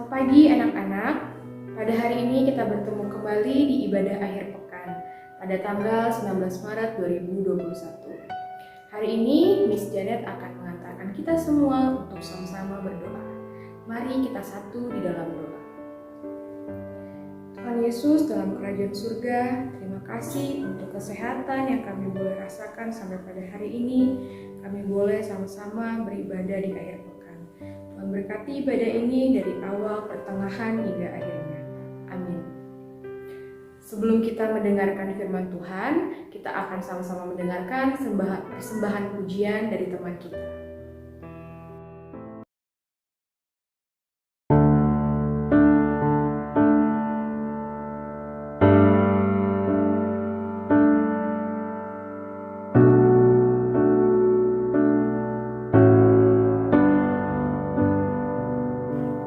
Selamat pagi anak-anak. Pada hari ini kita bertemu kembali di ibadah akhir pekan pada tanggal 19 Maret 2021. Hari ini Miss Janet akan mengantarkan kita semua untuk sama-sama berdoa. Mari kita satu di dalam doa. Tuhan Yesus dalam kerajaan surga, terima kasih untuk kesehatan yang kami boleh rasakan sampai pada hari ini. Kami boleh sama-sama beribadah di akhir pekan. Tuhan berkati ibadah ini dari awal, pertengahan, hingga akhirnya. Amin. Sebelum kita mendengarkan firman Tuhan, kita akan sama-sama mendengarkan persembahan pujian dari teman kita.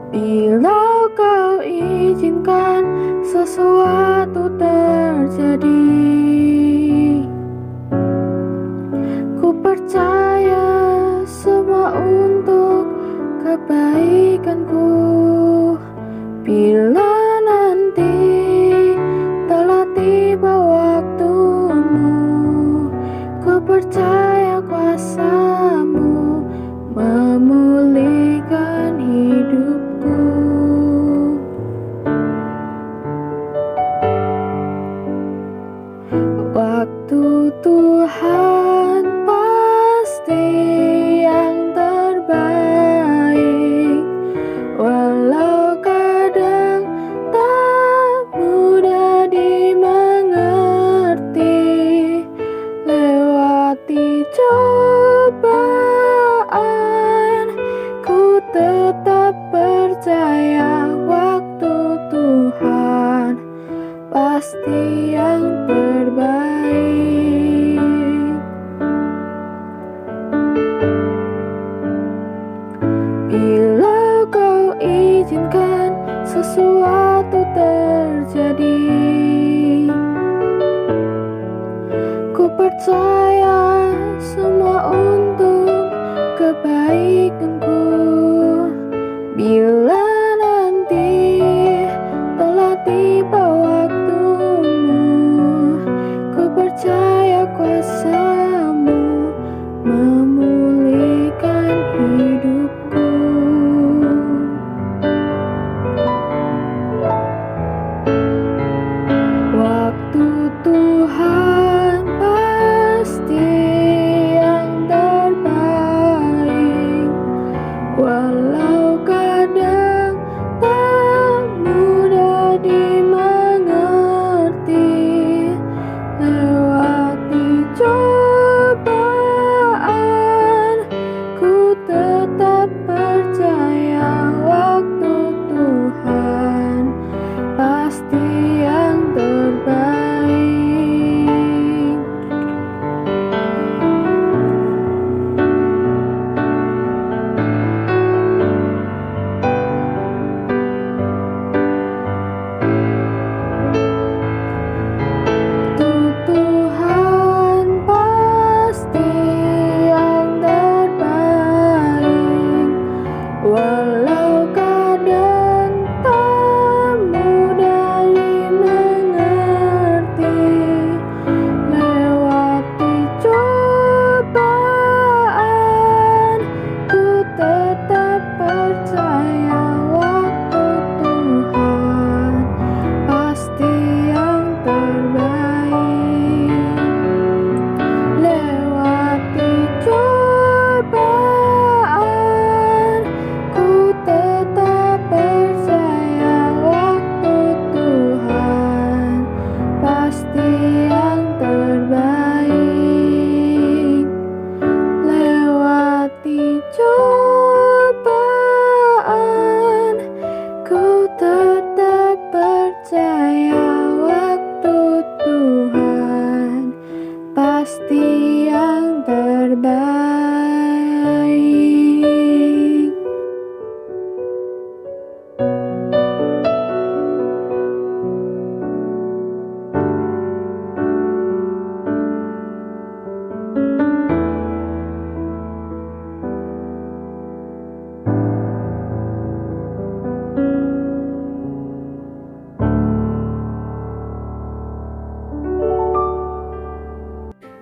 Bila kau izinkan sesuatu terjadi, ku percaya semua untuk kebaikanku. Bila nanti telah tiba waktumu, ku percaya kuasa-Mu memulihkan hidupku. Waktu Tuhan pasti yang terbaik, walau kadang tak mudah dimengerti. Lewati cobaan, ku tetap percaya waktu Tuhan pasti yang terbaik. Bila kau izinkan sesuatu terjadi, ku percaya semua untuk kebaikanku. Bila nanti telah tiba waktumu, ku percaya kuasa-Mu memulihkan hidupku. Waktu Tuhan pasti yang terbaik, walau kadang tak mudah dimengerti. Lewati cobaan, ku tetap percaya waktu Tuhan pasti yang terbaik.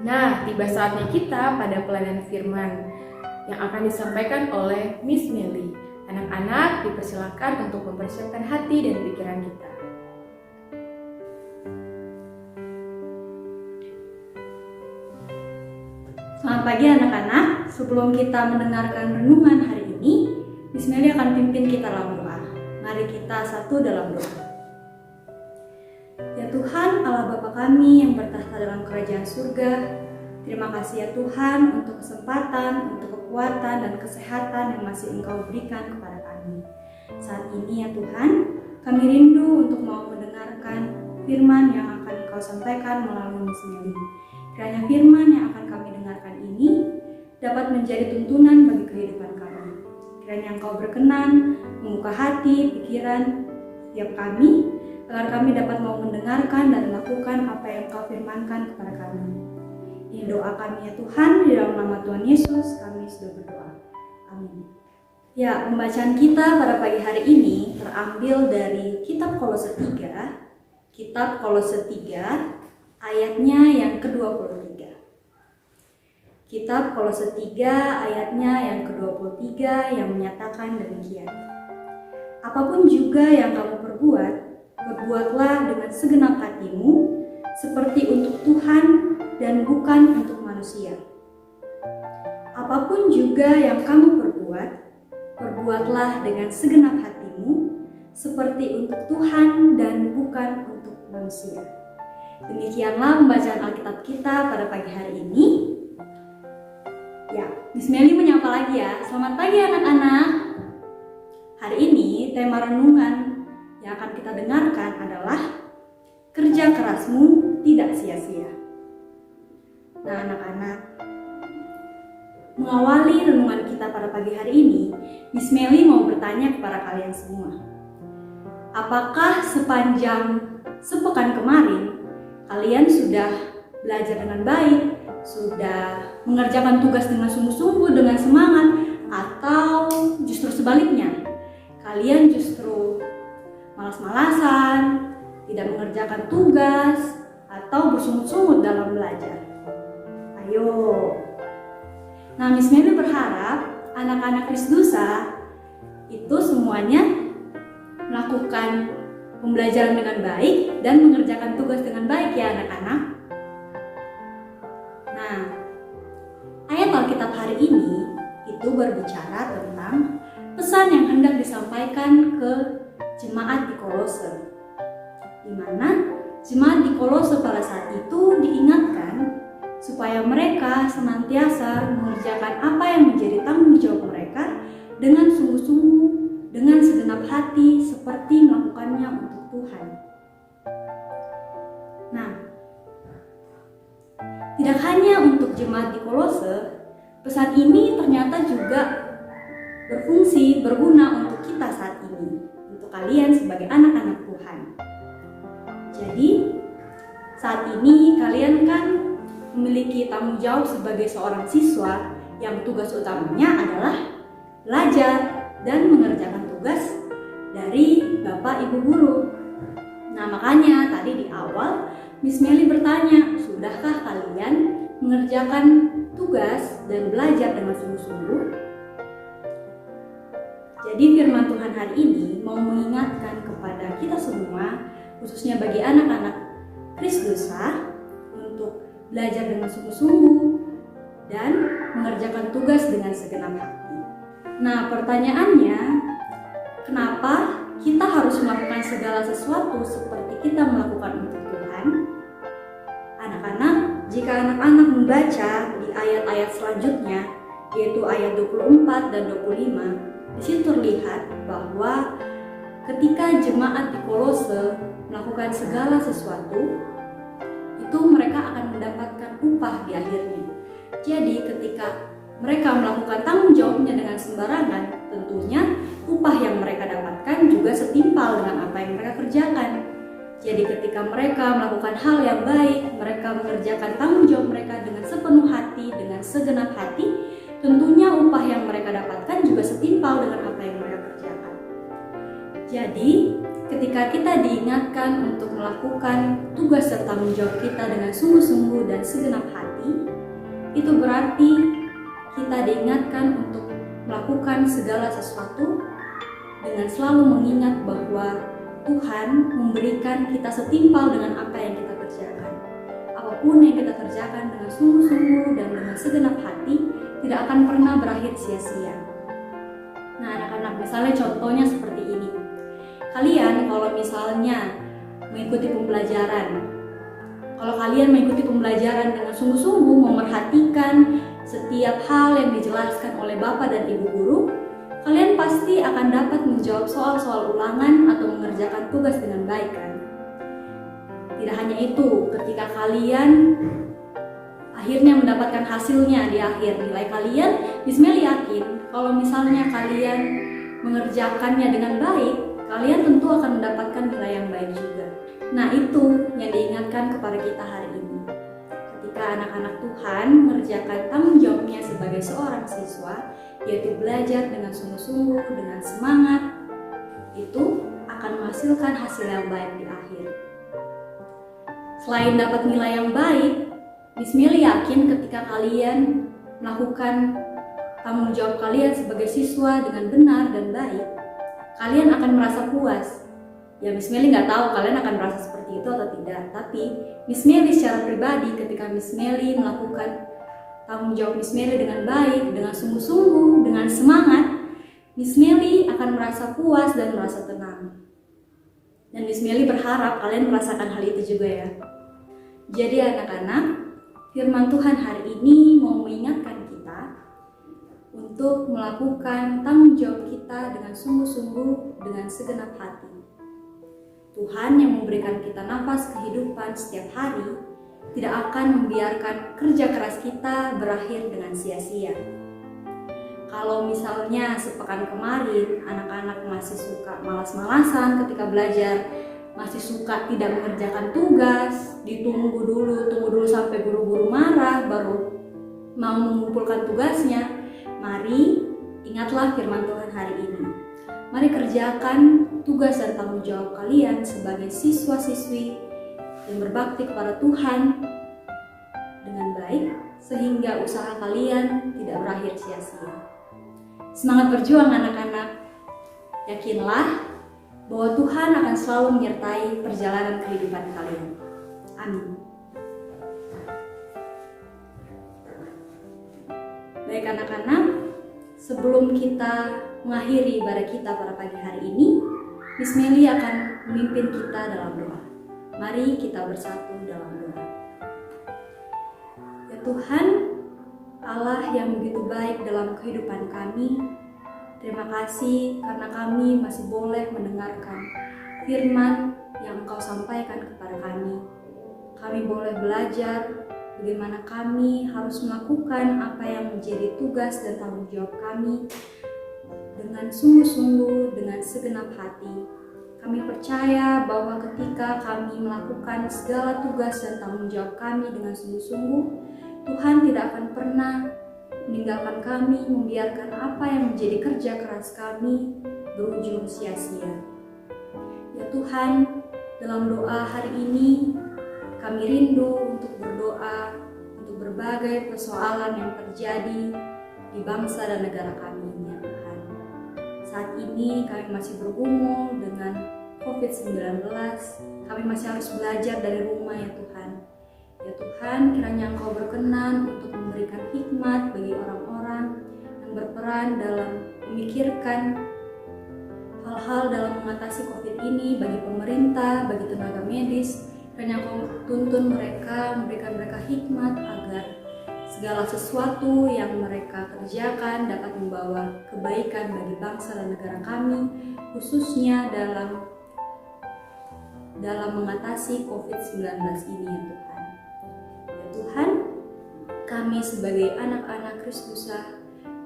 Nah, tiba saatnya kita pada pelayanan firman yang akan disampaikan oleh Miss Melly. Anak-anak dipersilakan untuk mempersiapkan hati dan pikiran kita. Selamat pagi anak-anak. Sebelum kita mendengarkan renungan hari ini, Miss Melly akan pimpin kita dalam doa. Mari kita satu dalam doa. Ya Tuhan, Allah Bapa kami yang bertahta dalam kerajaan surga, terima kasih ya Tuhan untuk kesempatan, untuk kekuatan dan kesehatan yang masih Engkau berikan kepada kami. Saat ini ya Tuhan, kami rindu untuk mau mendengarkan firman yang akan Engkau sampaikan melalui Miss Melly. Kiranya firman yang akan kami dengarkan ini dapat menjadi tuntunan bagi kehidupan kami. Kiranya Engkau berkenan membuka hati, pikiran setiap kami, agar kami dapat mau mendengarkan dan melakukan apa yang Engkau firmankan kepada kami. Ini doa kami ya Tuhan, di dalam nama Tuhan Yesus kami sudah berdoa. Amin. Ya, pembacaan kita pada pagi hari ini terambil dari kitab Kolose 3, ayatnya yang ke-23. Kitab Kolose 3 ayatnya yang ke-23 yang menyatakan demikian. Apapun juga yang kamu perbuat, berbuatlah dengan segenap hatimu, seperti untuk Tuhan dan bukan untuk manusia. Apapun juga yang kamu perbuat, berbuatlah dengan segenap hatimu, seperti untuk Tuhan dan bukan untuk manusia. Demikianlah pembacaan Alkitab kita pada pagi hari ini. Ya, Miss Melly menyapa lagi ya. Selamat pagi anak-anak. Hari ini tema renungan yang akan kita dengarkan adalah kerja kerasmu tidak sia-sia. Nah anak-anak, mengawali renungan kita pada pagi hari ini, Miss Melly mau bertanya kepada kalian semua. Apakah sepanjang sepekan kemarin kalian sudah belajar dengan baik, sudah mengerjakan tugas dengan sungguh-sungguh, dengan semangat, atau justru sebaliknya, kalian justru malas-malasan, tidak mengerjakan tugas, atau bersungut-sungut dalam belajar? Ayo. Nah, Miss Melly berharap anak-anak Krisdusa itu semuanya melakukan pembelajaran dengan baik dan mengerjakan tugas dengan baik ya anak-anak. Nah, ayat Alkitab hari ini itu berbicara tentang pesan yang hendak disampaikan ke jemaat di Kolose, di mana jemaat di Kolose pada saat itu diingatkan supaya mereka senantiasa mengerjakan apa yang menjadi tanggung jawab mereka dengan sungguh-sungguh, dengan segenap hati, seperti melakukannya untuk Tuhan. Nah, tidak hanya untuk jemaat di Kolose, pesan ini ternyata juga berguna untuk kita saat ini, untuk kalian sebagai anak-anak Tuhan. Jadi, saat ini kalian kan memiliki tanggung jawab sebagai seorang siswa yang tugas utamanya adalah belajar dan mengerjakan tugas dari Bapak Ibu Guru. Nah, makanya tadi di awal Miss Melly bertanya, sudahkah kalian mengerjakan tugas dan belajar dengan sungguh-sungguh? Jadi firman Tuhan hari ini mau mengingatkan kepada kita semua, khususnya bagi anak-anak Krisdusa, untuk belajar dengan sungguh-sungguh dan mengerjakan tugas dengan segenap hati. Nah, pertanyaannya, kenapa kita harus melakukan segala sesuatu seperti kita melakukan untuk Tuhan? Anak-anak, jika anak-anak membaca di ayat-ayat selanjutnya, yaitu ayat 24 dan 25, di situ terlihat bahwa ketika jemaat di Kolose melakukan segala sesuatu, itu mereka akan mendapatkan upah di akhirnya. Jadi ketika mereka melakukan tanggung jawabnya dengan sembarangan, tentunya upah yang mereka dapatkan juga setimpal dengan apa yang mereka kerjakan. Jadi ketika mereka melakukan hal yang baik, mereka mengerjakan tanggung jawab mereka dengan sepenuh hati, dengan segenap hati, tentunya upah yang mereka dapatkan juga setimpal dengan apa yang mereka kerjakan. Jadi ketika kita diingatkan untuk melakukan tugas dan tanggung jawab kita dengan sungguh-sungguh dan segenap hati, itu berarti kita diingatkan untuk melakukan segala sesuatu dengan selalu mengingat bahwa Tuhan memberikan kita setimpal dengan apa yang kita kerjakan. Apapun yang kita kerjakan dengan sungguh-sungguh dan dengan segenap hati tidak akan pernah berakhir sia-sia. Nah anak-anak, misalnya contohnya seperti ini. Kalian kalau misalnya mengikuti pembelajaran, dengan sungguh-sungguh memerhatikan setiap hal yang dijelaskan oleh Bapak dan Ibu Guru, kalian pasti akan dapat menjawab soal-soal ulangan atau mengerjakan tugas dengan baik kan? Tidak hanya itu, ketika kalian akhirnya mendapatkan hasilnya di akhir nilai kalian, Miss Meli yakin kalau misalnya kalian mengerjakannya dengan baik, kalian tentu akan mendapatkan nilai yang baik juga. Nah itu yang diingatkan kepada kita hari ini. Ketika anak-anak Tuhan mengerjakan tanggung jawabnya sebagai seorang siswa, yaitu belajar dengan sungguh-sungguh, dengan semangat, itu akan menghasilkan hasil yang baik di akhir. Selain dapat nilai yang baik, Miss Meli yakin ketika kalian melakukan tanggung jawab kalian sebagai siswa dengan benar dan baik, kalian akan merasa puas. Ya Miss Meli nggak tahu kalian akan merasa seperti itu atau tidak, tapi Miss Meli secara pribadi ketika Miss Meli melakukan tanggung jawab Miss Meli dengan baik, dengan sungguh-sungguh, dengan semangat, Miss Meli akan merasa puas dan merasa tenang. Dan Miss Meli berharap kalian merasakan hal itu juga ya. Jadi anak-anak, firman Tuhan hari ini mau mengingatkan kita untuk melakukan tanggung jawab kita dengan sungguh-sungguh, dengan segenap hati. Tuhan yang memberikan kita nafas kehidupan setiap hari tidak akan membiarkan kerja keras kita berakhir dengan sia-sia. Kalau misalnya sepekan kemarin anak-anak masih suka malas-malasan ketika belajar, masih suka tidak mengerjakan tugas, tunggu dulu sampai guru-guru marah baru mau mengumpulkan tugasnya. Mari ingatlah firman Tuhan hari ini. Mari kerjakan tugas dan tanggung jawab kalian sebagai siswa-siswi yang berbakti kepada Tuhan dengan baik sehingga usaha kalian tidak berakhir sia-sia. Semangat berjuang anak-anak. Yakinlah bahwa Tuhan akan selalu menyertai perjalanan kehidupan kalian. Amin. Baik anak-anak, sebelum kita mengakhiri ibadah kita pada pagi hari ini, Miss Meli akan memimpin kita dalam doa. Mari kita bersatu dalam doa. Ya Tuhan, Allah yang begitu baik dalam kehidupan kami, terima kasih karena kami masih boleh mendengarkan firman yang Engkau sampaikan kepada kami. Kami boleh belajar bagaimana kami harus melakukan apa yang menjadi tugas dan tanggung jawab kami dengan sungguh-sungguh, dengan segenap hati. Kami percaya bahwa ketika kami melakukan segala tugas dan tanggung jawab kami dengan sungguh-sungguh, Tuhan tidak akan pernah meninggalkan kami, membiarkan apa yang menjadi kerja keras kami berujung sia-sia. Ya Tuhan, dalam doa hari ini kami rindu untuk berdoa untuk berbagai persoalan yang terjadi di bangsa dan negara kami ini ya Tuhan. Saat ini kami masih bergumul dengan COVID-19, kami masih harus belajar dari rumah ya Tuhan. Ya Tuhan, kiranya Engkau berkenan untuk memberikan hikmat bagi orang-orang yang berperan dalam memikirkan hal-hal dalam mengatasi COVID ini, bagi pemerintah, bagi tenaga medis. Kiranya Engkau tuntun mereka, memberikan mereka hikmat agar segala sesuatu yang mereka kerjakan dapat membawa kebaikan bagi bangsa dan negara kami, khususnya dalam mengatasi COVID-19 ini ya Tuhan. Ya Tuhan, kami sebagai anak-anak Kristusa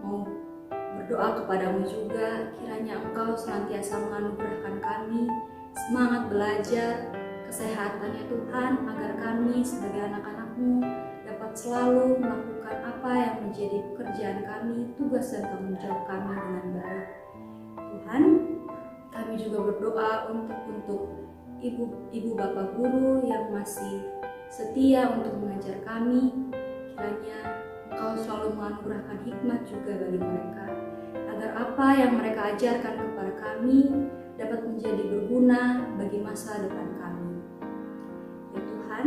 mau berdoa kepadamu juga, kiranya Engkau senantiasa menganugerahkan kami semangat belajar, kesehatannya Tuhan, agar kami sebagai anak-anak-Mu dapat selalu melakukan apa yang menjadi pekerjaan kami, tugas dan tanggung jawab kami dengan baik. Tuhan, kami juga berdoa untuk ibu bapak guru yang masih setia untuk mengajar kami. kiranya Engkau selalu menganugerahkan hikmat juga bagi mereka, agar apa yang mereka ajarkan kepada kami dapat menjadi berguna bagi masa depan kami. Ya Tuhan,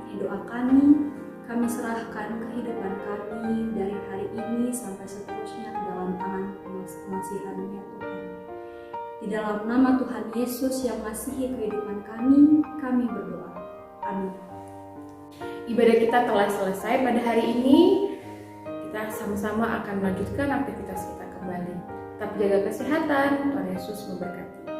ini doa kami serahkan kehidupan kami dari hari ini sampai seterusnya ke dalam tangan pengasihan-Mu ya Tuhan. Di dalam nama Tuhan Yesus yang mengasihi kehidupan kami berdoa. Amin. Ibadah kita telah selesai pada hari ini. Kita sama-sama akan melanjutkan aktivitas kita kembali. Tetap jaga kesehatan. Tuhan Yesus memberkati.